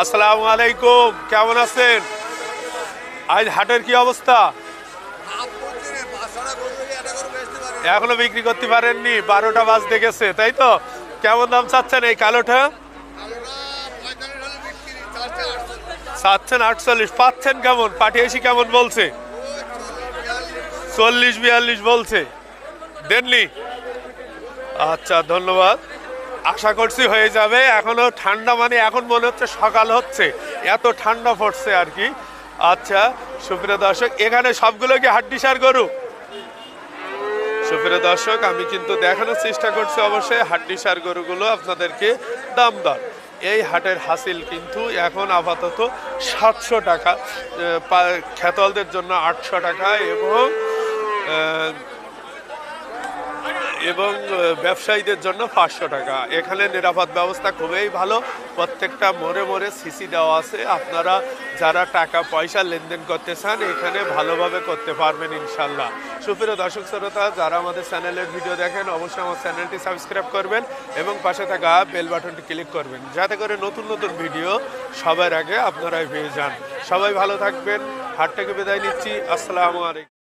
আসসালামু আলাইকুম, কেমন আছেন? আজ হাটের কি অবস্থা? এখনো বিক্রি করতে পারেননি, 12টা বাজতে গেছে, তাই তো? কেমন দাম চাচ্ছেন এই কালোটা? চাচ্ছেন 48, পাচ্ছেন কেমন? পাঠিয়েছি কেমন বলছে? 40-42 বলছে, দেননি? আচ্ছা, ধন্যবাদ। আশা করছি হয়ে যাবে। এখনো ঠান্ডা, মানে এখন মনে হচ্ছে সকাল হচ্ছে, এত ঠান্ডা পড়ছে আর কি। আচ্ছা সুপ্রিয় দর্শক, এখানে সবগুলো কি হাড্ডিসার গরু? সুপ্রিয় দর্শক, আমি কিন্তু দেখানোর চেষ্টা করছি অবশ্যই হাড্ডিসার গরুগুলো আপনাদেরকে দাম দর। এই হাটের হাসিল কিন্তু এখন আপাতত 700 টাকা, খেতলদের জন্য 800 টাকা এবং ব্যবসায়ীদের জন্য 500 টাকা। এখানে নিরাপদ ব্যবস্থা খুবই ভালো, প্রত্যেকটা মোড়ে মোড়ে সিসি দেওয়া আছে। আপনারা যারা টাকা পয়সা লেনদেন করতে চান এখানে ভালোভাবে করতে পারবেন ইনশাল্লাহ। সুপ্রিয় দর্শক শ্রোতা, যারা আমাদের চ্যানেলের ভিডিও দেখেন অবশ্যই আমার চ্যানেলটি সাবস্ক্রাইব করবেন এবং পাশে থাকা বেল বাটনটি ক্লিক করবেন, যাতে করে নতুন নতুন ভিডিও সবার আগে আপনারাই পেয়ে যান। সবাই ভালো থাকবেন, হাট থেকে বিদায় নিচ্ছি। আসসালামু আলাইকুম।